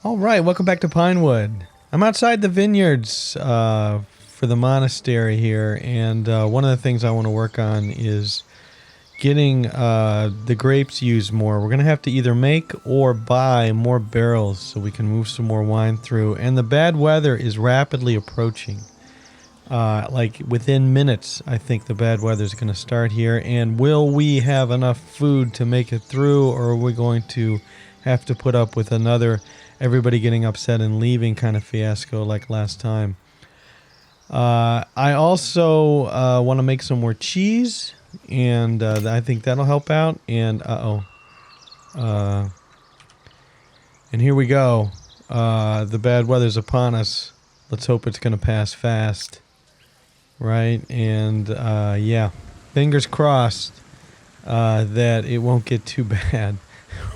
All right, welcome back to Pinewood. I'm outside the vineyards for the monastery here, and one of the things I want to work on is getting the grapes used more. We're going to have to either make or buy more barrels so we can move some more wine through, and the bad weather is rapidly approaching. Like within minutes, I think the bad weather is going to start here, and will we have enough food to make it through, or are we going to have to put up with another everybody getting upset and leaving kind of fiasco like last time? I also want to make some more cheese, and I think that'll help out. And and here we go. The bad weather's upon us. Let's hope it's going to pass fast, right? And yeah, fingers crossed that it won't get too bad.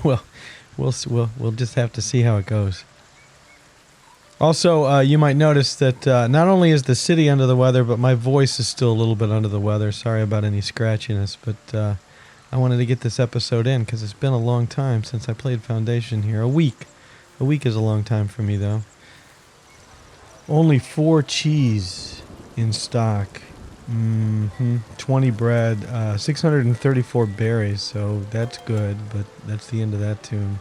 Well, we'll just have to see how it goes. Also, you might notice that not only is the city under the weather, but my voice is still a little bit under the weather. Sorry about any scratchiness, but I wanted to get this episode in because it's been a long time since I played Foundation here. A week. A week is a long time for me, though. Only 4 cheese in stock. 20 bread, 634 berries, so that's good, but that's the end of that tune.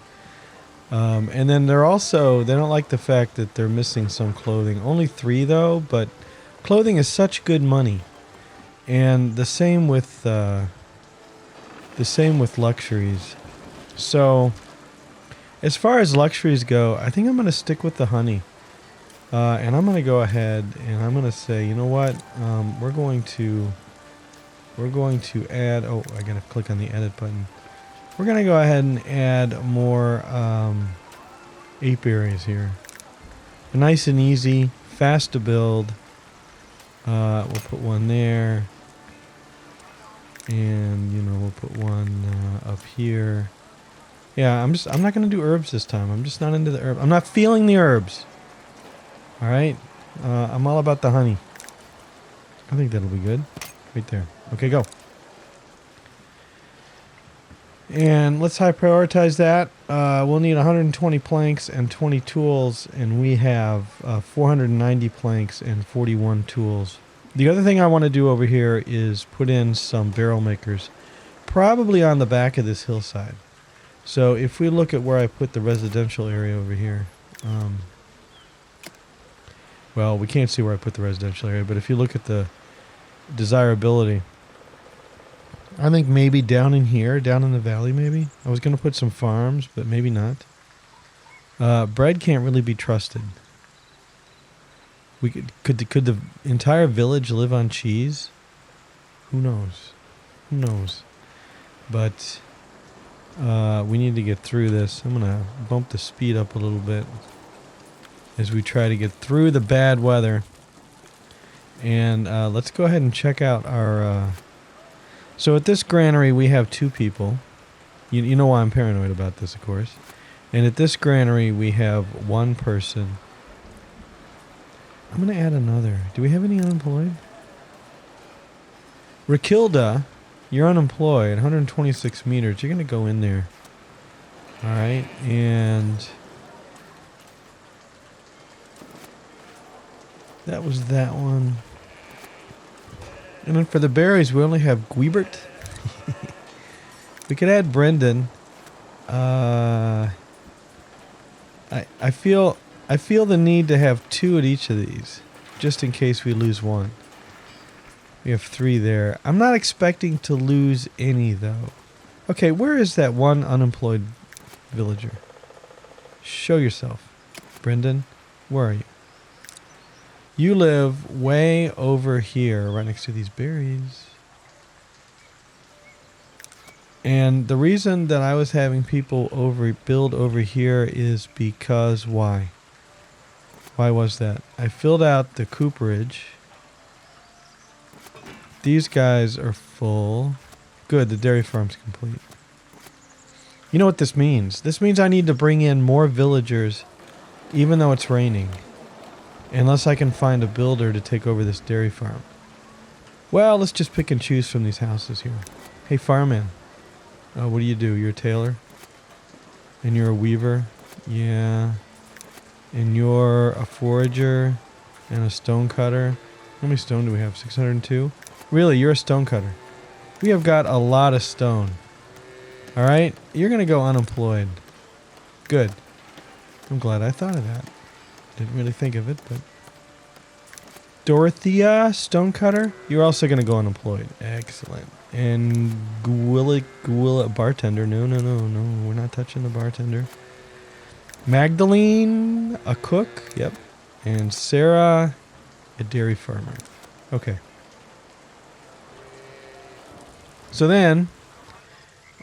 And then they don't like the fact that they're missing some clothing. Only 3 though, but clothing is such good money. And the same with luxuries. So as far as luxuries go, I think I'm going to stick with the honey. And I'm going to go ahead and I'm going to say, you know what? We're going to add, I got to click on the edit button. We're going to go ahead and add more apiaries here. Nice and easy, fast to build. We'll put one there. And, we'll put one up here. Yeah, I'm not going to do herbs this time. I'm just not into the herbs. I'm not feeling the herbs. All right, I'm all about the honey. I think that'll be good. Right there. Okay, go. And let's high prioritize that. We'll need 120 planks and 20 tools, and we have 490 planks and 41 tools. The other thing I want to do over here is put in some barrel makers, probably on the back of this hillside. So if we look at where I put the residential area over here, well, we can't see where I put the residential area, but if you look at the desirability, I think maybe down in here, down in the valley maybe. I was going to put some farms, but maybe not. Bread can't really be trusted. We could the entire village live on cheese? Who knows? Who knows? But we need to get through this. I'm going to bump the speed up a little bit as we try to get through the bad weather. And let's go ahead and check out our... So at this granary, we have 2 people. You know why I'm paranoid about this, of course. And at this granary, we have 1 person. I'm going to add another. Do we have any unemployed? Rakilda, you're unemployed. 126 meters. You're going to go in there. All right. And... that was that one. And then for the berries, we only have Guibert. We could add Brendan. I feel the need to have 2 at each of these, just in case we lose one. We have 3 there. I'm not expecting to lose any, though. Okay, where is that one unemployed villager? Show yourself. Brendan, where are you? You live way over here, right next to these berries. And the reason that I was having people build over here is because why? Why was that? I filled out the cooperage. These guys are full. Good, the dairy farm's complete. You know what this means? This means I need to bring in more villagers, even though it's raining. Unless I can find a builder to take over this dairy farm. Well, let's just pick and choose from these houses here. Hey, fireman. What do? You're a tailor? And you're a weaver? Yeah. And you're a forager and a stone cutter. How many stone do we have? 602? Really, you're a stone cutter. We have got a lot of stone. Alright? You're going to go unemployed. Good. I'm glad I thought of that. Didn't really think of it, but... Dorothea, stonecutter, you're also going to go unemployed. Excellent. And Gwilla, bartender. No, we're not touching the bartender. Magdalene, a cook. Yep. And Sarah, a dairy farmer. Okay. So then,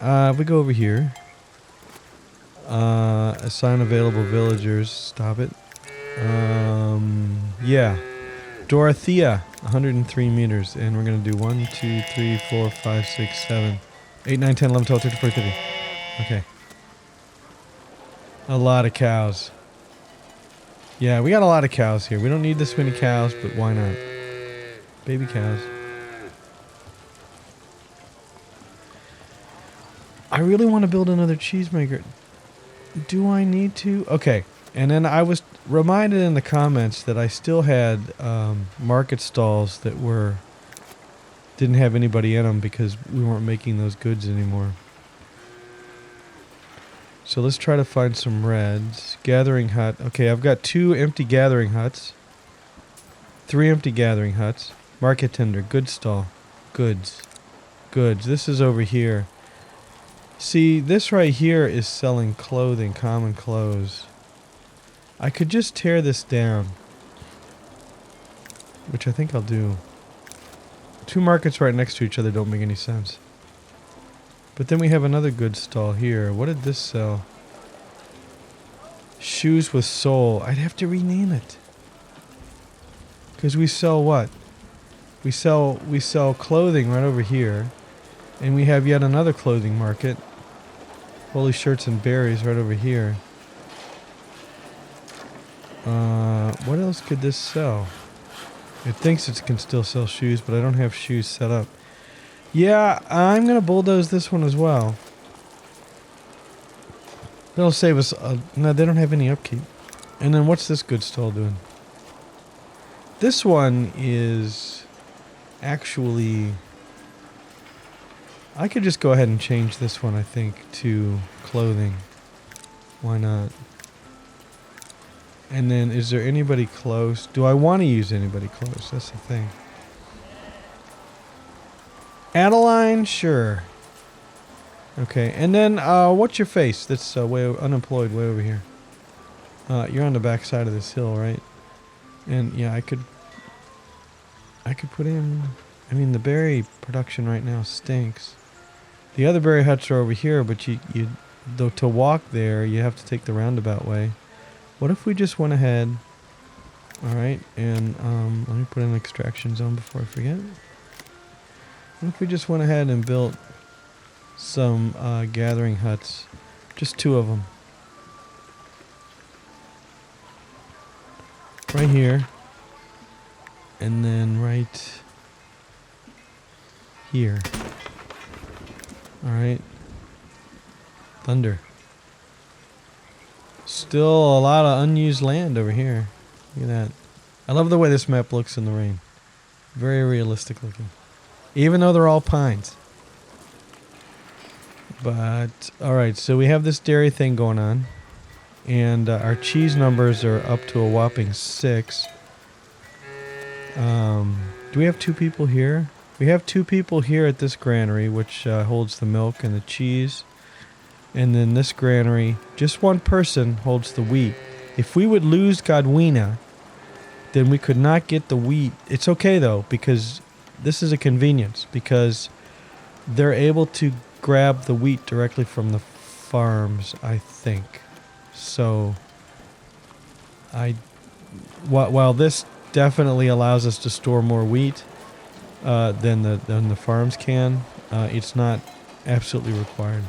if we go over here, assign available villagers. Stop it. Yeah. Dorothea, 103 meters. And we're going to do 1, 2, 3, 4, 5, 6, 7, 8, 9, 10, 11, 12, 13, 14, 15. Okay. A lot of cows. Yeah, we got a lot of cows here. We don't need this many cows, but why not? Baby cows. I really want to build another cheesemaker. Do I need to? Okay. And then I was reminded in the comments that I still had market stalls that didn't have anybody in them because we weren't making those goods anymore. So let's try to find some reds. Gathering hut. Okay, I've got 2 empty gathering huts. 3 empty gathering huts. Market tender. Goods stall. Goods. Goods. This is over here. See, this right here is selling clothing, common clothes. I could just tear this down, which I think I'll do. 2 markets right next to each other don't make any sense. But then we have another goods stall here. What did this sell? Shoes with sole. I'd have to rename it. Because we sell what? We sell clothing right over here. And we have yet another clothing market. Holy shirts and berries right over here. What else could this sell? It thinks it can still sell shoes, but I don't have shoes set up. Yeah, I'm going to bulldoze this one as well. That'll save us... no, they don't have any upkeep. And then what's this good stall doing? This one is actually... I could just go ahead and change this one, I think, to clothing. Why not? And then, is there anybody close? Do I want to use anybody close? That's the thing. Adeline? Sure. Okay, and then, what's your face? That's unemployed way over here. You're on the back side of this hill, right? And, yeah, I could put in... I mean, the berry production right now stinks. The other berry huts are over here, but though to walk there, you have to take the roundabout way. What if we just went ahead, alright, and let me put in an extraction zone before I forget. What if we just went ahead and built some gathering huts, just 2 of them. Right here, and then right here. Alright. Thunder. Still a lot of unused land over here. Look at that. I love the way this map looks in the rain. Very realistic looking. Even though they're all pines. But, alright, so we have this dairy thing going on. And our cheese numbers are up to a whopping 6. Do we have 2 people here? We have 2 people here at this granary, which holds the milk and the cheese. And then this granary, just 1 person holds the wheat. If we would lose Godwina, then we could not get the wheat. It's okay, though, because this is a convenience. Because they're able to grab the wheat directly from the farms, I think. So, while this definitely allows us to store more wheat than the farms can, it's not absolutely required.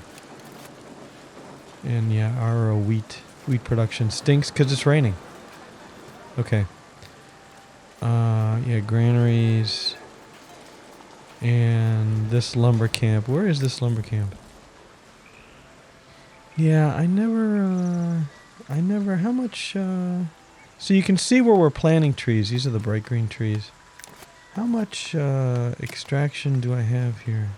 And yeah, our wheat production stinks because it's raining. Okay. Yeah, granaries. And this lumber camp. Where is this lumber camp? Yeah, I never how much, so you can see where we're planting trees. These are the bright green trees. How much, extraction do I have here?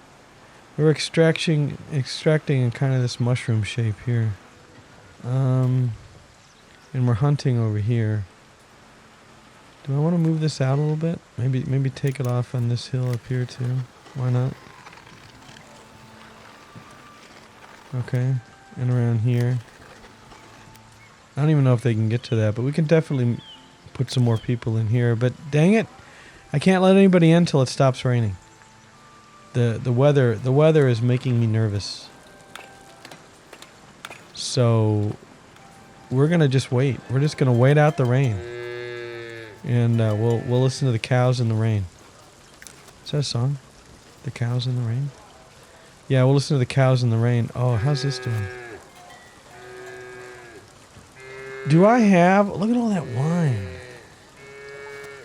We're extracting in kind of this mushroom shape here. And we're hunting over here. Do I want to move this out a little bit? Maybe take it off on this hill up here too. Why not? Okay, and around here. I don't even know if they can get to that, but we can definitely put some more people in here. But dang it, I can't let anybody in till it stops raining. The weather is making me nervous. So we're gonna just wait. We're just gonna wait out the rain, and we'll listen to the cows in the rain. Is that a song? The cows in the rain? Yeah, we'll listen to the cows in the rain. Oh, how's this doing? Do I have... Look at all that wine.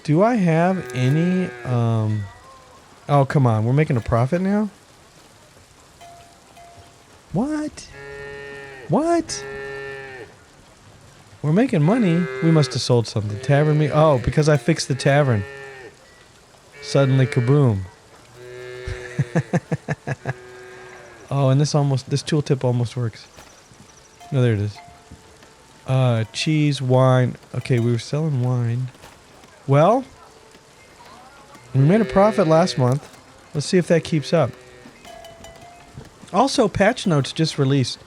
Do I have any... Oh, come on. We're making a profit now? What? What? We're making money. We must have sold something. Tavern me... Oh, because I fixed the tavern. Suddenly, kaboom. Oh, and this tooltip almost works. No, there it is. Cheese, wine. Okay, we were selling wine. Well, we made a profit last month. Let's see if that keeps up. Also, patch notes just released.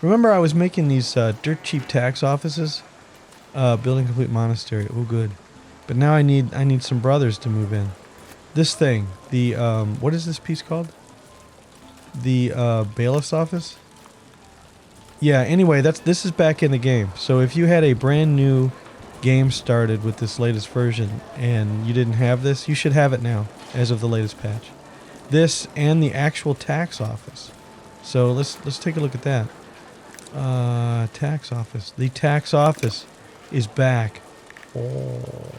Remember I was making these dirt cheap tax offices? Building complete monastery. Oh, good. But now I need some brothers to move in. This thing, the what is this piece called? The bailiff's office? Yeah, anyway, this is back in the game. So if you had a brand new game started with this latest version and you didn't have this, you should have it now as of the latest patch. This and the actual tax office. So let's take a look at that. Tax office. The tax office is back. Oh.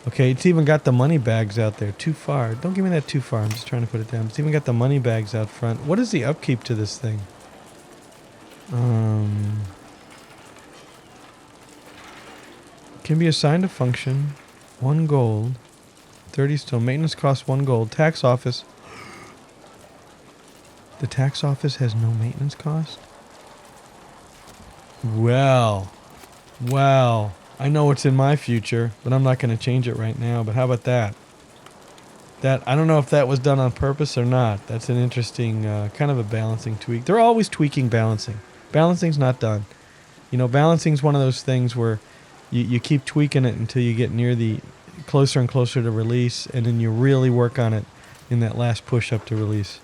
Okay, it's even got the money bags out there. Too far. Don't give me that too far. I'm just trying to put it down. It's even got the money bags out front. What is the upkeep to this thing? Can be assigned a function. 1 gold. 30 stone. Maintenance costs 1 gold. Tax office. The tax office has no maintenance cost? Well. I know what's in my future, but I'm not going to change it right now. But how about that? I don't know if that was done on purpose or not. That's an interesting kind of a balancing tweak. They're always tweaking balancing. Balancing's not done. You know, balancing's one of those things where you keep tweaking it until you get near the closer and closer to release, and then you really work on it in that last push up to release.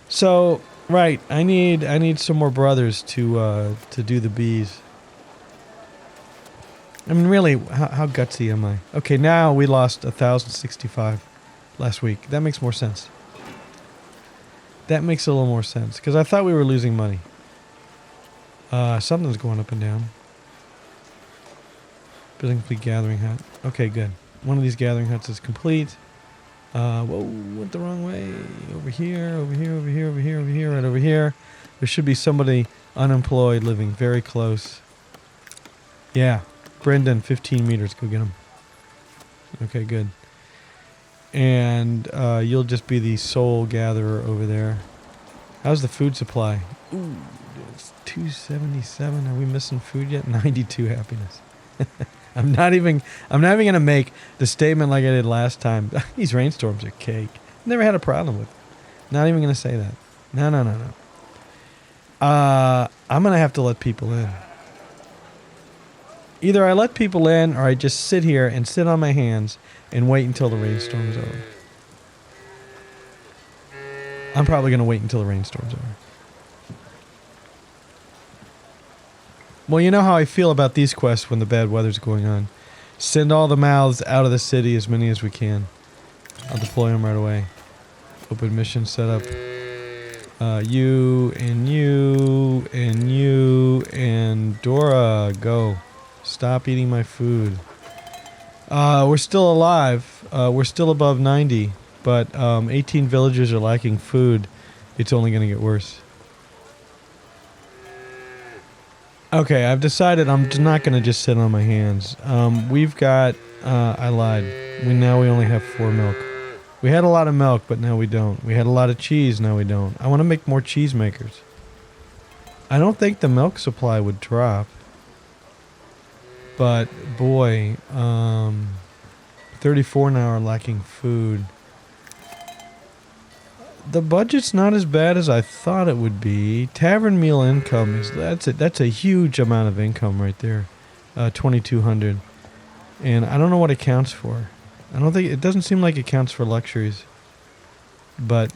So, right, I need some more brothers to do the bees. I mean, really, how gutsy am I? Okay, now we lost 1,065 last week. That makes more sense. That makes a little more sense, because I thought we were losing money. Something's going up and down. Building complete gathering hut. Okay, good. One of these gathering huts is complete. Whoa, went the wrong way. Over here, right over here. There should be somebody unemployed living very close. Yeah. Brendan, 15 meters. Go get him. Okay, good. And you'll just be the sole gatherer over there. How's the food supply? Ooh, it's 277. Are we missing food yet? 92 happiness. I'm not even gonna make the statement like I did last time. These rainstorms are cake. Never had a problem with it. Not even gonna say that. No. I'm gonna have to let people in. Either I let people in or I just sit here and sit on my hands and wait until the rainstorm is over. I'm probably going to wait until the rainstorm's over. Well, you know how I feel about these quests when the bad weather's going on. Send all the mouths out of the city, as many as we can. I'll deploy them right away. Open mission setup. You and Dora, go. Stop eating my food. We're still alive. We're still above 90, but 18 villagers are lacking food. It's only going to get worse. Okay, I've decided I'm just not going to just sit on my hands. We've got... I lied. We only have 4 milk. We had a lot of milk, but now we don't. We had a lot of cheese, now we don't. I want to make more cheese makers. I don't think the milk supply would drop. But, boy, 34 now are lacking food. The budget's not as bad as I thought it would be. Tavern meal income is that's a huge amount of income right there. 2,200. And I don't know what it counts for. I don't think it doesn't seem like it counts for luxuries. But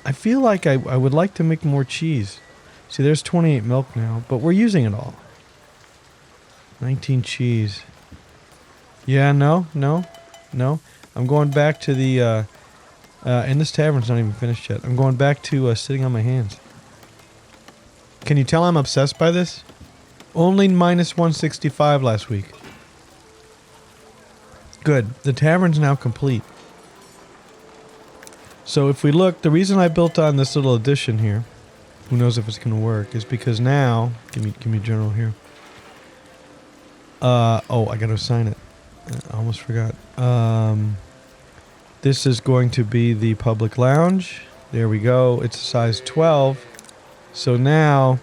I feel like I would like to make more cheese. See, there's 28 milk now, but we're using it all. 19 cheese. Yeah, no. I'm going back to the and this tavern's not even finished yet. I'm going back to sitting on my hands. Can you tell I'm obsessed by this? Only minus 165 last week. Good. The tavern's now complete. So if we look, the reason I built on this little addition here, who knows if it's going to work, is because now... Give me general here. Oh, I got to assign it. I almost forgot. This is going to be the public lounge. There we go. It's a size 12. So now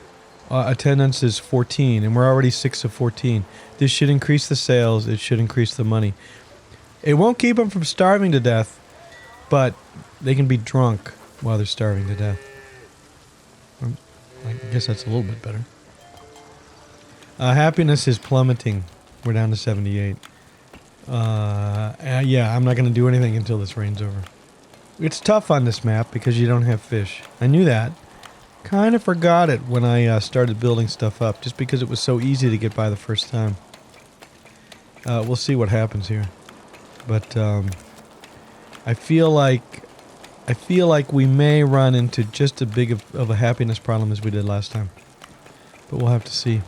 attendance is 14, and we're already 6 of 14. This should increase the sales. It should increase the money. It won't keep them from starving to death, but they can be drunk while they're starving to death. I guess that's a little bit better. Happiness is plummeting. We're down to 78. Yeah, I'm not going to do anything until this rain's over. It's tough on this map because you don't have fish. I knew that. Kind of forgot it when I started building stuff up, just because it was so easy to get by the first time. We'll see what happens here. But I feel like we may run into just as big of a happiness problem as we did last time. But we'll have to see.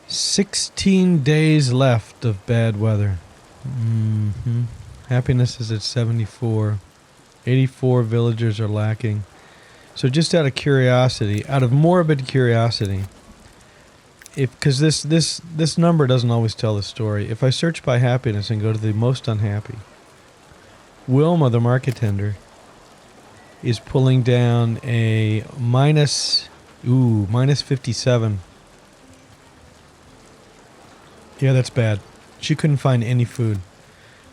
16 days left of bad weather. Happiness is at 74. 84 villagers are lacking. So just out of curiosity, out of morbid curiosity, because this number doesn't always tell the story. If I search by happiness and go to the most unhappy, Wilma, the market tender, is pulling down a minus 57. Yeah, that's bad. She couldn't find any food.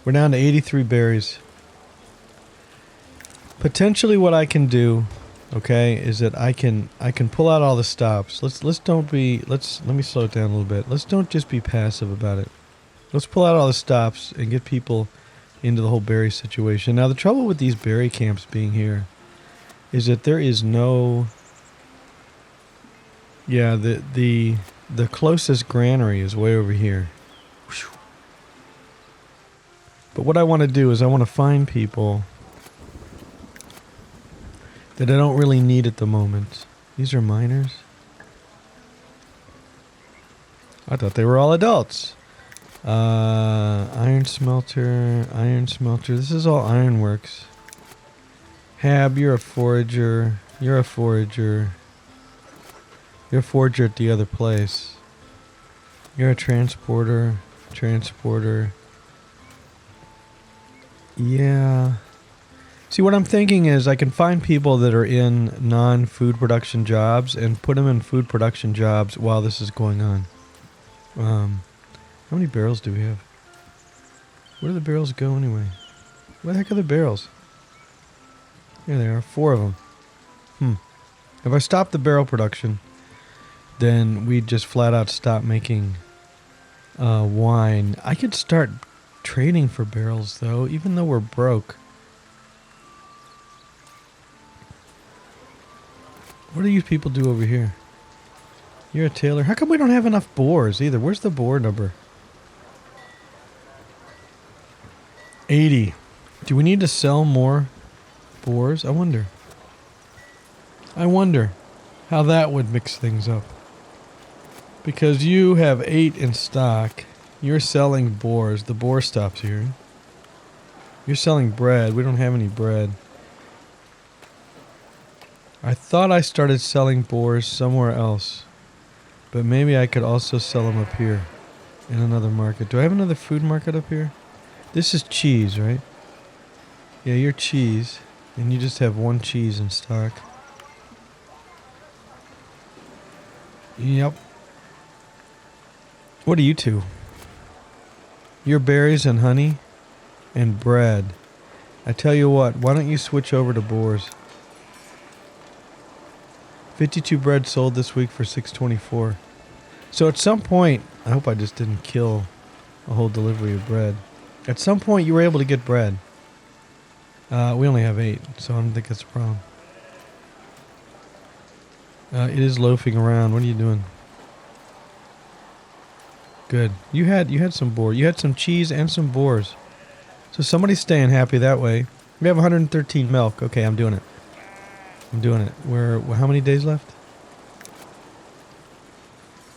We're down to 83 berries. Potentially what I can do, okay, is that I can pull out all the stops. Let me slow it down a little bit. Let's don't just be passive about it. Let's pull out all the stops and get people into the whole berry situation. Now the trouble with these berry camps being here is that there is no... Yeah, the closest granary is way over here. But what I want to do is I want to find people that I don't really need at the moment. These are minors. I thought they were all adults. Iron smelter. This is all ironworks. Hab, you're a forager. You're a forager at the other place. You're a transporter. Yeah. See, what I'm thinking is I can find people that are in non-food production jobs and put them in food production jobs while this is going on. How many barrels do we have? Where do the barrels go anyway? Where the heck are the barrels? Here they are, 4 of them. If I stop the barrel production, then we'd just flat out stop making wine. I could start trading for barrels though, even though we're broke. What do you people do over here? You're a tailor. How come we don't have enough boars either? Where's the boar number? 80. Do we need to sell more boars? I wonder how that would mix things up. Because you have 8 in stock. You're selling boars. The boar stops here. You're selling bread. We don't have any bread. I thought I started selling boars somewhere else, but maybe I could also sell them up here in another market. Do I have another food market up here? This is cheese, right? Yeah, you're cheese, and you just have one cheese in stock. Yep. What are you two? You're berries and honey and bread. I tell you what, why don't you switch over to boars? 52 bread sold this week for $6.24. So at some point, I hope I just didn't kill a whole delivery of bread. At some point, you were able to get bread. We only have 8, so I don't think that's a problem. It is loafing around. What are you doing? Good. You had some boar. You had some cheese and some boars. So somebody's staying happy that way. We have 113 milk. Okay, I'm doing it. I'm doing it. How many days left?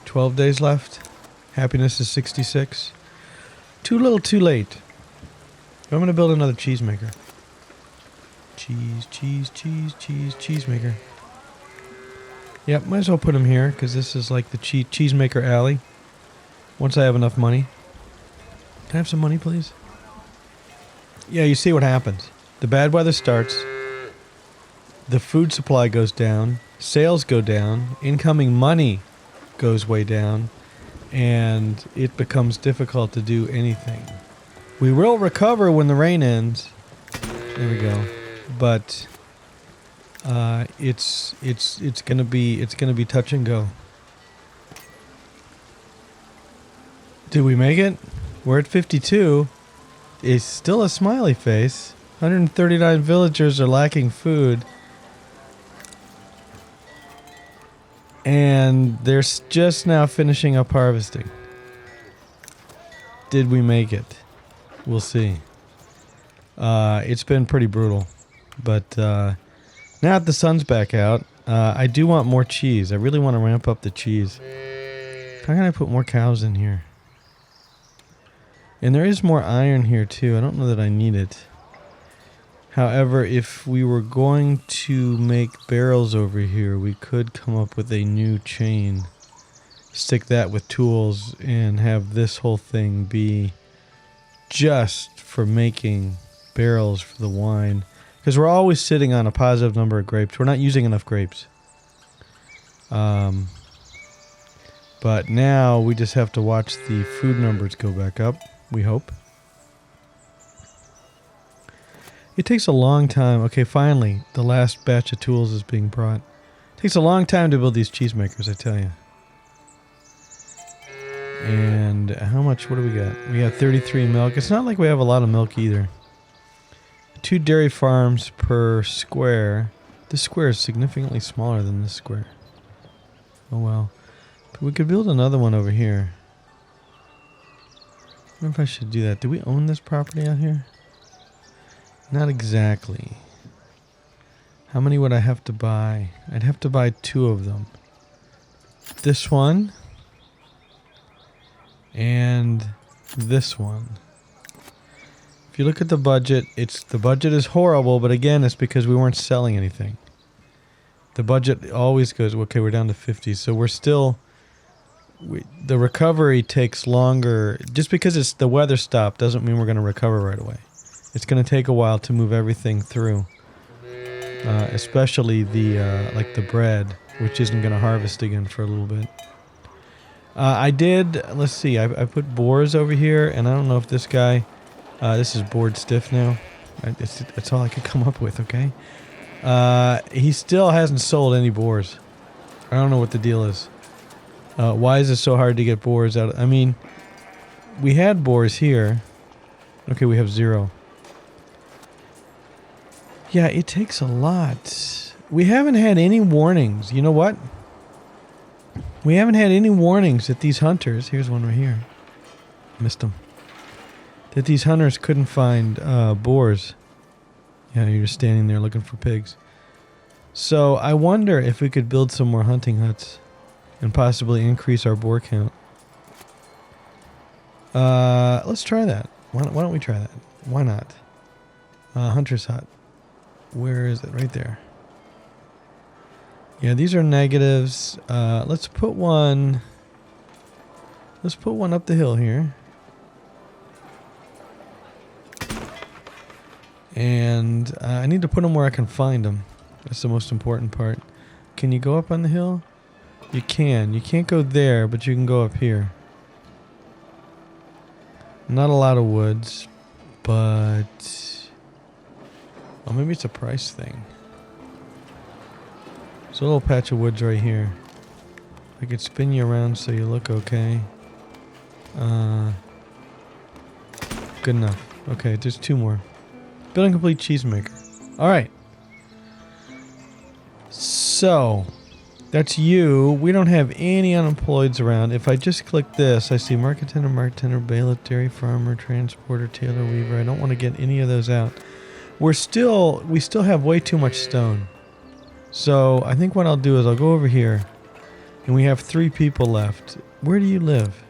12 days left. Happiness is 66. Too little, too late. I'm going to build another cheesemaker. Cheesemaker. Yep, might as well put him here, because this is like the cheesemaker alley. Once I have enough money. Can I have some money, please? Yeah, you see what happens. The bad weather starts. The food supply goes down. Sales go down. Incoming money goes way down. And it becomes difficult to do anything. We will recover when the rain ends. There we go. But it's gonna be touch and go. Did we make it? We're at 52. It's still a smiley face. 139 villagers are lacking food. And they're just now finishing up harvesting. Did we make it? We'll see. It's been pretty brutal. But now that the sun's back out, I do want more cheese. I really want to ramp up the cheese. How can I put more cows in here? And there is more iron here too. I don't know that I need it. However, if we were going to make barrels over here, we could come up with a new chain. Stick that with tools and have this whole thing be just for making barrels for the wine. Because we're always sitting on a positive number of grapes. We're not using enough grapes. But now we just have to watch the food numbers go back up. We hope. It takes a long time. Okay, finally, the last batch of tools is being brought. It takes a long time to build these cheesemakers, I tell you. And how much, what do we got? We got 33 milk. It's not like we have a lot of milk either. 2 dairy farms per square. This square is significantly smaller than this square. Oh well. But we could build another one over here. I wonder if I should do that. Do we own this property out here? Not exactly. How many would I have to buy? I'd have to buy 2 of them. This one. And this one. If you look at the budget, the budget is horrible, but again, it's because we weren't selling anything. The budget always goes, okay, we're down to 50, so we're still... the recovery takes longer. Just because it's the weather stopped doesn't mean we're going to recover right away. It's going to take a while to move everything through. Especially like the bread, which isn't going to harvest again for a little bit. I did, let's see, I put boars over here, and I don't know if this guy, this is bored stiff now. That's all I could come up with, okay? He still hasn't sold any boars. I don't know what the deal is. Why is it so hard to get boars out? I mean, we had boars here. Okay, we have 0. Yeah, it takes a lot. We haven't had any warnings. You know what? We haven't had any warnings that these hunters... Here's one right here. Missed them. That these hunters couldn't find boars. Yeah, you're just standing there looking for pigs. So I wonder if we could build some more hunting huts. And possibly increase our boar count. Let's try that. Why don't we try that? Why not? Hunter's hut. Where is it? Right there. Yeah, these are negatives. Let's put one. Let's put one up the hill here. And I need to put them where I can find them. That's the most important part. Can you go up on the hill? You can. You can't go there, but you can go up here. Not a lot of woods, but... Oh, maybe it's a price thing. There's a little patch of woods right here. I could spin you around so you look okay. Good enough. Okay, there's 2 more. Building complete cheesemaker. Alright. So, that's you. We don't have any unemployeds around. If I just click this, I see market tender, bailiff, dairy farmer, transporter, tailor, weaver. I don't want to get any of those out. We still have way too much stone. So, I think what I'll do is I'll go over here. And we have 3 people left. Where do you live?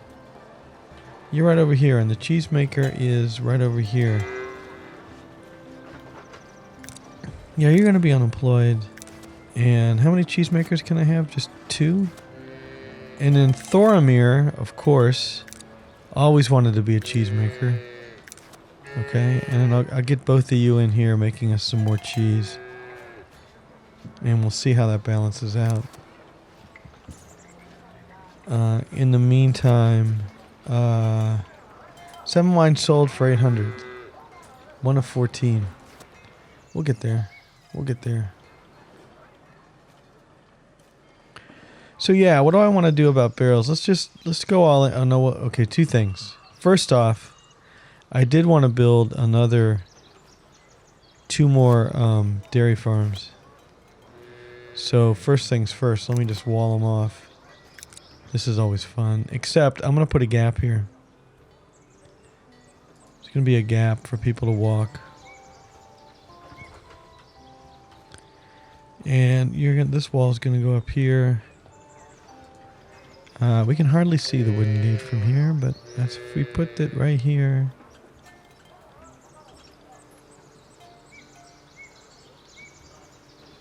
You're right over here, and the cheesemaker is right over here. Yeah, you're going to be unemployed. And how many cheesemakers can I have? Just 2? And then Thoramir, of course, always wanted to be a cheesemaker. Okay, and then I'll get both of you in here making us some more cheese. And we'll see how that balances out. In the meantime, 7 wine sold for 800. 1 of 14. We'll get there. We'll get there. So yeah, what do I want to do about barrels? Let's go all in. Oh no, okay, 2 things. First off, I did want to build another 2 more dairy farms. So first things first, let me just wall them off. This is always fun. Except I'm going to put a gap here. There's going to be a gap for people to walk. And this wall is going to go up here. We can hardly see the wooden gate from here, but that's if we put it right here.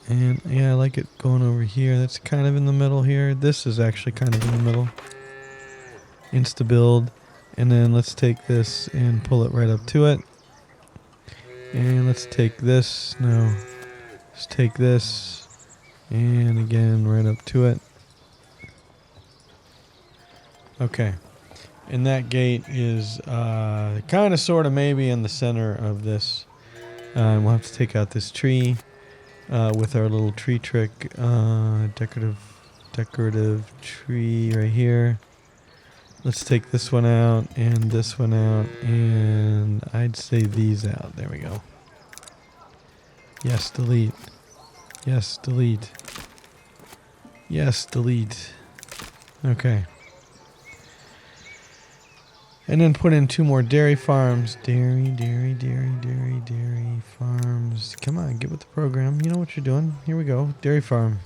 And yeah, I like it going over here. That's kind of in the middle here. This is actually kind of in the middle. Insta build. And then let's take this and pull it right up to it. And let's take this. No. Let's take this. And again, right up to it. Okay. And that gate is kind of, sort of, maybe in the center of this. And we'll have to take out this tree. With our little tree trick, decorative tree right here. Let's take this one out and this one out, and I'd say these out. There we go. Yes, delete. Yes, delete. Yes, delete. Okay. And then put in 2 more dairy farms. Dairy farms. Come on, get with the program. You know what you're doing. Here we go. Dairy farm.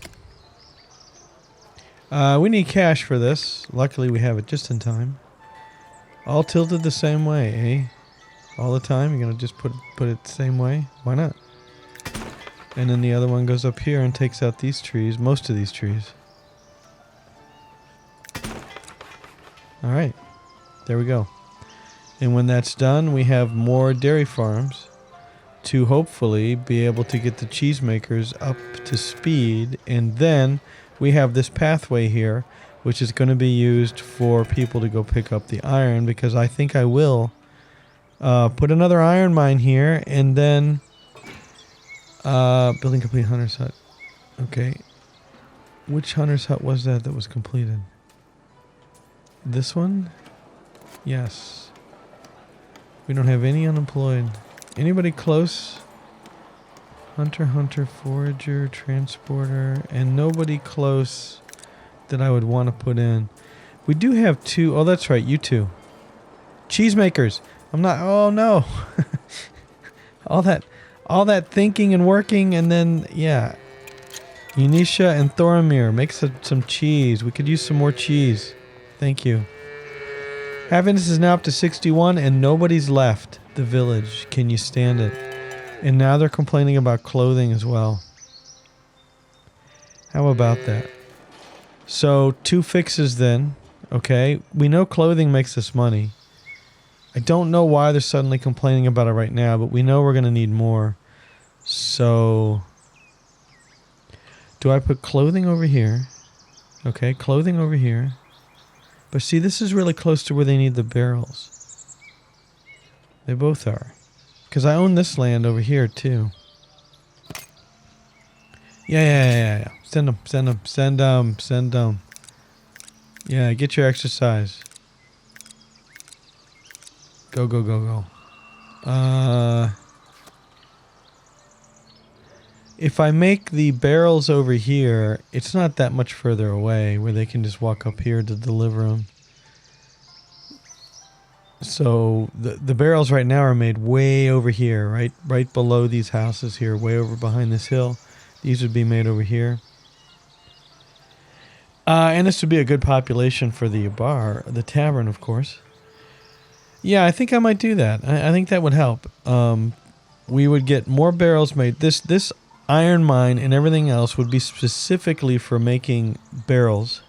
We need cash for this. Luckily, we have it just in time. All tilted the same way, eh? All the time? You're going to just put it the same way? Why not? And then the other one goes up here and takes out these trees. Most of these trees. Alright. There we go. And when that's done, we have more dairy farms to hopefully be able to get the cheesemakers up to speed. And then we have this pathway here, which is going to be used for people to go pick up the iron, because I think I will put another iron mine here, and then building complete hunter's hut. Okay. Which hunter's hut was that was completed? This one? Yes. We don't have any unemployed. Anybody close? Hunter, forager, transporter, and nobody close that I would want to put in. We do have 2. Oh, that's right, you 2. Cheesemakers. I'm not. Oh no. all that thinking and working, and then yeah. Unisha and Thoramir, make some cheese. We could use some more cheese. Thank you. Happiness is now up to 61 and nobody's left the village. Can you stand it? And now they're complaining about clothing as well. How about that? So 2 fixes then. Okay, we know clothing makes us money. I don't know why they're suddenly complaining about it right now, but we know we're going to need more. So, do I put clothing over here? Okay, clothing over here. But see, this is really close to where they need the barrels. They both are. Because I own this land over here, too. Yeah. Send them. Yeah, get your exercise. Go. If I make the barrels over here, it's not that much further away where they can just walk up here to deliver them. So the barrels right now are made way over here, right below these houses here, way over behind this hill. These would be made over here. And this would be a good population for the bar, the tavern, of course. Yeah, I think I might do that. I think that would help. We would get more barrels made. This iron mine and everything else would be specifically for making barrels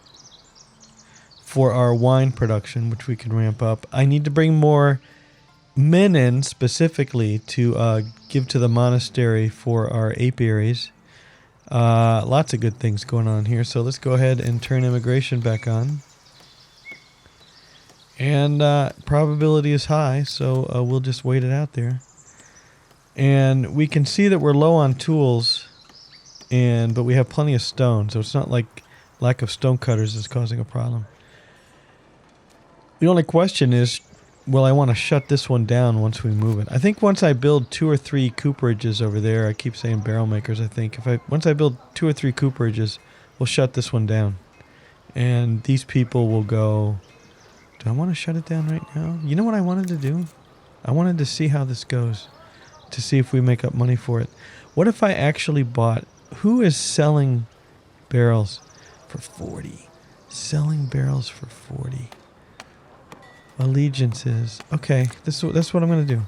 for our wine production, which we can ramp up. I need to bring more men in specifically to give to the monastery for our apiaries. Lots of good things going on here. So let's go ahead and turn immigration back on. And probability is high, so we'll just wait it out there. And we can see that we're low on tools, but we have plenty of stone, so it's not like lack of stone cutters is causing a problem. The only question is, will I want to shut this one down once we move it? I think once I build 2 or 3 cooperages over there, I keep saying barrel makers, I think. Once I build 2 or 3 cooperages, we'll shut this one down. And these people will go... Do I want to shut it down right now? You know what I wanted to do? I wanted to see how this goes. To see if we make up money for it. What if I actually bought... Who is selling barrels for 40? Selling barrels for 40. Allegiances. Okay, that's what I'm going to do.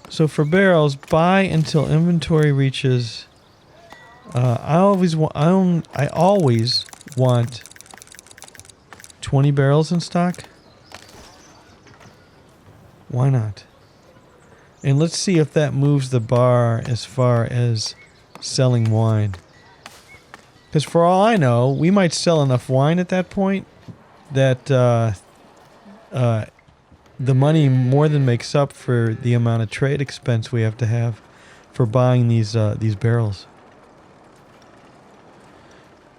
So for barrels, buy until inventory reaches... I always want 20 barrels in stock. Why not? And let's see if that moves the bar as far as selling wine. Because for all I know, we might sell enough wine at that point that the money more than makes up for the amount of trade expense we have to have for buying these barrels.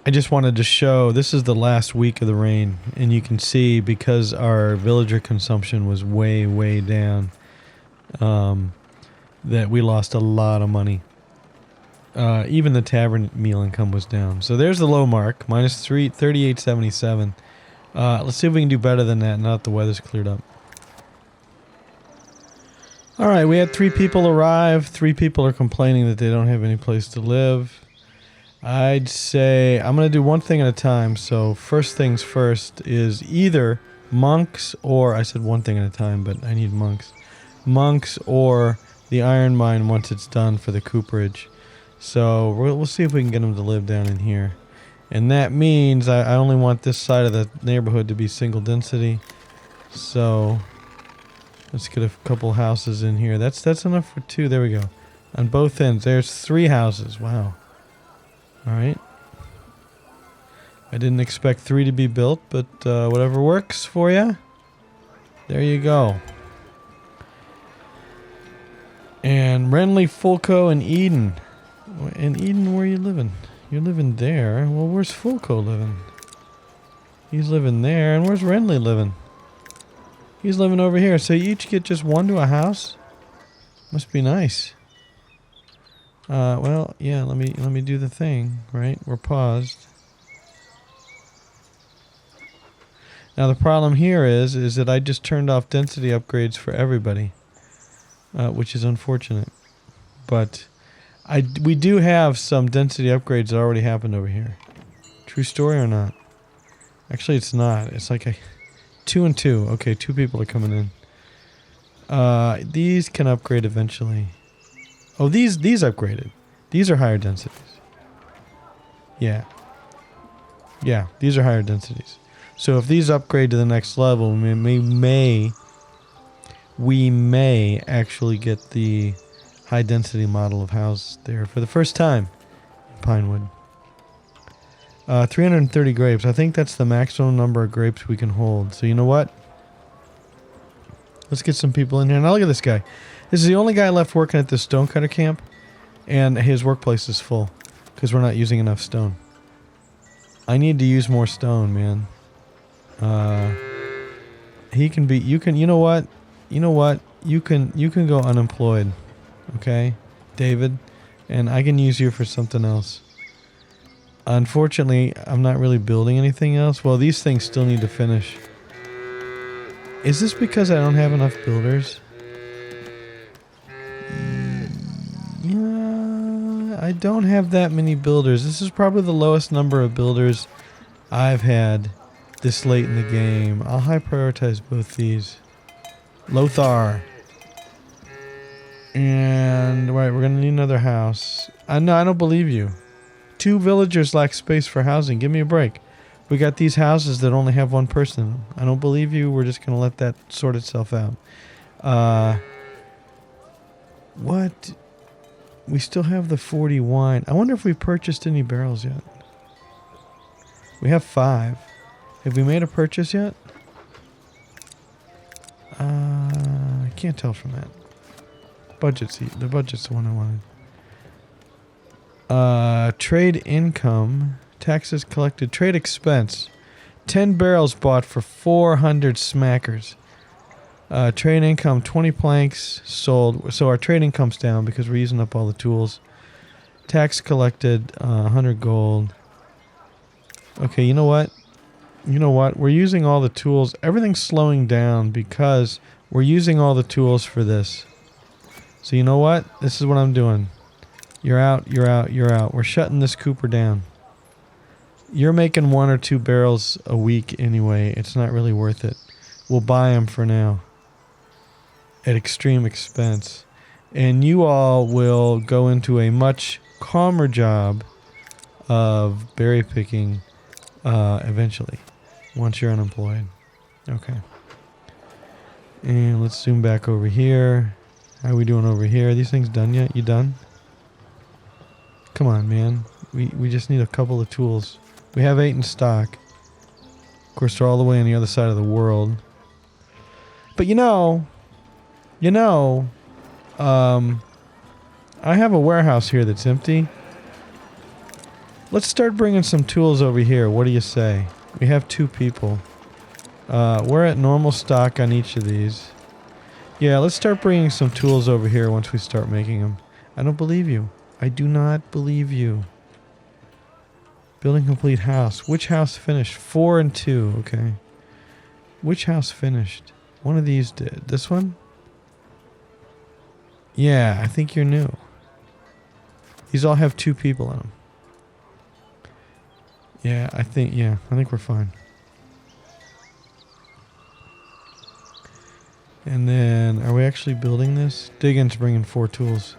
I just wanted to show, this is the last week of the rain, and you can see because our villager consumption was way, way down, that we lost a lot of money. Even the tavern meal income was down. So there's the low mark, minus 38.77. Let's see if we can do better than that now that the weather's cleared up. Alright, we had 3 people arrive. 3 people are complaining that they don't have any place to live. I'd say I'm going to do one thing at a time. So first things first is either monks or... I said one thing at a time, but I need monks. Monks or the iron mine once it's done for the cooperage. So we'll see if we can get them to live down in here. And that means I only want this side of the neighborhood to be single density. So let's get a couple houses in here. That's enough for 2. There we go. On both ends. There's 3 houses. Wow. Alright. I didn't expect 3 to be built, but whatever works for you. There you go. And Renly, Fulco, and Eden. In Eden, where are you living? You're living there. Well, where's Fulco living? He's living there. And where's Renly living? He's living over here. So you each get just 1 to a house? Must be nice. Well, yeah, let me do the thing, right? We're paused. Now the problem here is that I just turned off density upgrades for everybody, which is unfortunate. But we do have some density upgrades that already happened over here. True story or not? Actually, it's not. It's like a 2 and 2. Okay, 2 people are coming in. These can upgrade eventually. Oh, these upgraded. These are higher densities. Yeah. Yeah, these are higher densities. So if these upgrade to the next level, we may actually get the high density model of house there for the first time in Pinewood. 330 grapes. I think that's the maximum number of grapes we can hold. So you know what? Let's get some people in here. Now look at this guy. This is the only guy left working at this stonecutter camp, and his workplace is full because we're not using enough stone. I need to use more stone, man. He can be. You can. You know what? You know what? You can go unemployed, okay, David, and I can use you for something else. Unfortunately, I'm not really building anything else. Well, these things still need to finish. Is this because I don't have enough builders? Yeah, I don't have that many builders. This is probably the lowest number of builders I've had this late in the game. I'll high prioritize both these. Lothar. And, right, we're going to need another house. No, I don't believe you. 2 villagers lack space for housing. Give me a break. We got these houses that only have one person in them. I don't believe you. We're just going to let that sort itself out. What? We still have the 40 wine. I wonder if we purchased any barrels yet. We have 5. Have we made a purchase yet? I can't tell from that. The budget's the one I wanted. Trade income, taxes collected, trade expense. 10 barrels bought for 400 smackers. Trade income, 20 planks sold. So our trade income's down because we're using up all the tools. Tax collected, 100 gold. Okay, you know what? You know what? We're using all the tools. Everything's slowing down because we're using all the tools for this. So you know what? This is what I'm doing. You're out, you're out, you're out. We're shutting this Cooper down. You're making 1 or 2 barrels a week anyway. It's not really worth it. We'll buy them for now at extreme expense. And you all will go into a much calmer job of berry picking eventually, once you're unemployed. Okay. And let's zoom back over here. How are we doing over here? Are these things done yet? You done? Come on, man. We just need a couple of tools. We have 8 in stock. Of course, they're all the way on the other side of the world. But I have a warehouse here that's empty. Let's start bringing some tools over here. What do you say? We have 2 people. We're at normal stock on each of these. Yeah, let's start bringing some tools over here once we start making them. I don't believe you. I do not believe you. Building complete house. Which house finished? 4 and 2. Okay. Which house finished? One of these did. This one? Yeah, I think you're new. These all have 2 people in them. Yeah, I think we're fine. And then, are we actually building this? Digging's bringing 4 tools.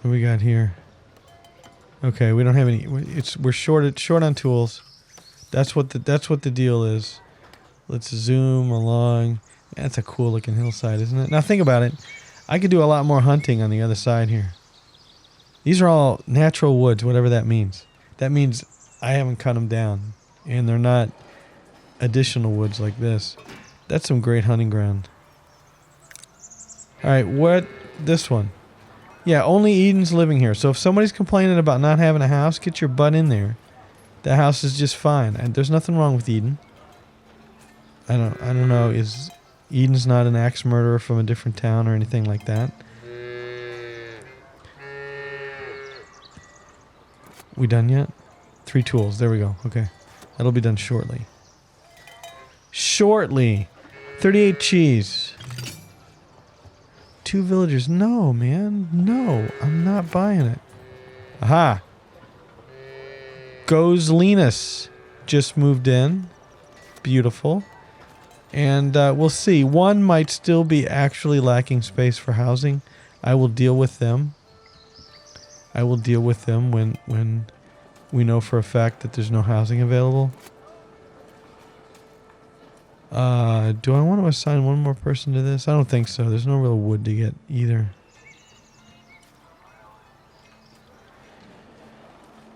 What do we got here? Okay, we don't have any. We're short on tools. That's what the deal is. Let's zoom along. That's a cool looking hillside, isn't it? Now think about it. I could do a lot more hunting on the other side here. These are all natural woods, whatever that means. That means I haven't cut them down, and they're not additional woods like this. That's some great hunting ground. All right, what? This one. Yeah, only Eden's living here. So if somebody's complaining about not having a house, get your butt in there. The house is just fine, and there's nothing wrong with Eden. I don't know. Is Eden's not an axe murderer from a different town or anything like that? We done yet? 3 tools. There we go. Okay, that'll be done shortly. Shortly. 38 cheese. 2 villagers. No, man. No, I'm not buying it. Aha. Gozlinus just moved in. Beautiful. And we'll see. One might still be actually lacking space for housing. I will deal with them. I will deal with them when we know for a fact that there's no housing available. Do I want to assign one more person to this? I don't think so. There's no real wood to get either.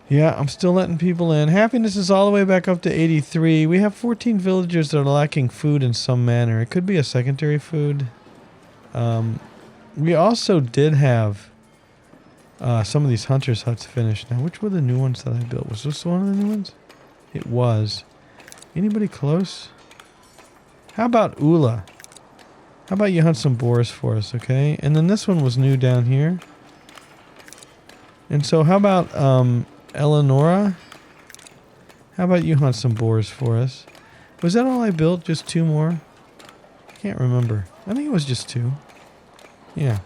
Yeah, I'm still letting people in. Happiness is all the way back up to 83. We have 14 villagers that are lacking food in some manner. It could be a secondary food. We also did have some of these hunters' huts finished. Now, which were the new ones that I built? Was this one of the new ones? It was. Anybody close? How about Ula? How about you hunt some boars for us, okay? And then this one was new down here. And so how about Eleonora? How about you hunt some boars for us? Was that all I built? Just 2 more? I can't remember. I think it was just 2. Yeah.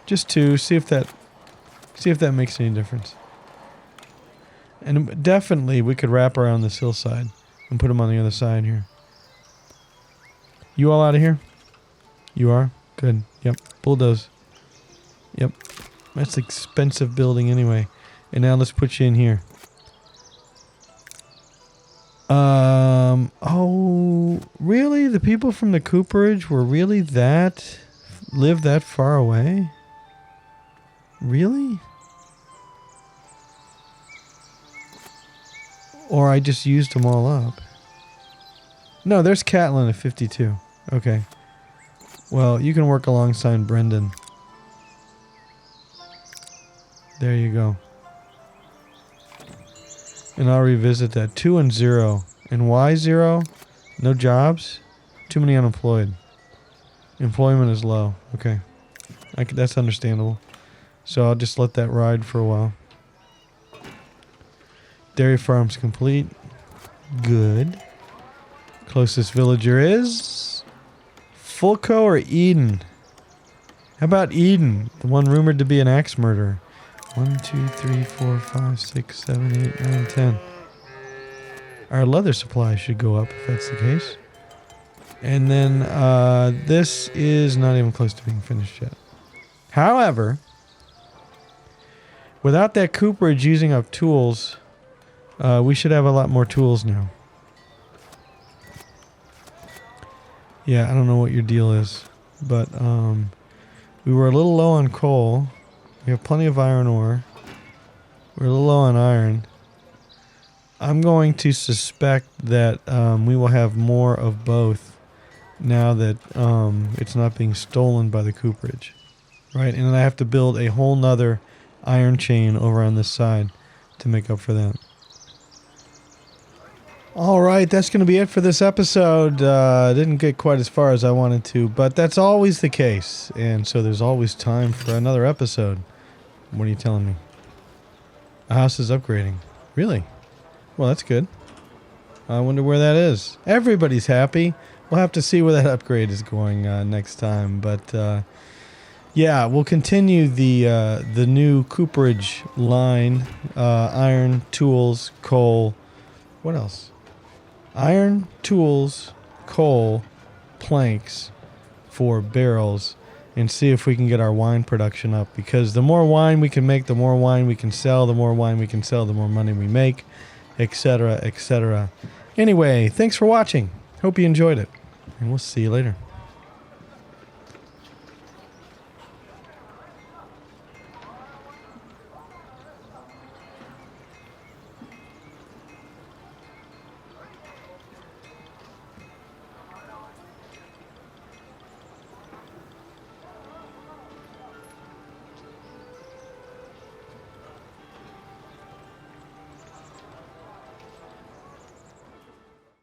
Just 2. See if that makes any difference. And definitely we could wrap around this hillside and put them on the other side here. You all out of here? You are? Good. Yep. Bulldoze. Yep. That's an expensive building anyway. And now let's put you in here. Oh, really? The people from the cooperage were really live that far away? Really? Or I just used them all up. No, there's Catelyn at 52. Okay. Well, you can work alongside Brendan. There you go. And I'll revisit that. 2 and 0. And why 0? No jobs? Too many unemployed. Employment is low. Okay. That's understandable. So I'll just let that ride for a while. Dairy farm's complete. Good. Closest villager is Fulco or Eden? How about Eden? The one rumored to be an axe murderer. 1, 2, 3, 4, 5, 6, 7, 8, 9, 10. Our leather supply should go up if that's the case. And then this is not even close to being finished yet. However, without that cooperage using up tools, we should have a lot more tools now. Yeah, I don't know what your deal is, but we were a little low on coal. We have plenty of iron ore. We're a little low on iron. I'm going to suspect that we will have more of both now that it's not being stolen by the cooperage. Right? And then I have to build a whole nother iron chain over on this side to make up for that. Alright, that's going to be it for this episode. Didn't get quite as far as I wanted to, but that's always the case. And so there's always time for another episode. What are you telling me? A house is upgrading. Really? Well, that's good. I wonder where that is. Everybody's happy. We'll have to see where that upgrade is going next time. But yeah, we'll continue the new cooperage line. Iron, tools, coal. What else? Iron, tools, coal, planks for barrels, and see if we can get our wine production up. Because the more wine we can make, the more wine we can sell. The more wine we can sell, the more money we make, etc., etc. Anyway, thanks for watching. Hope you enjoyed it, and we'll see you later.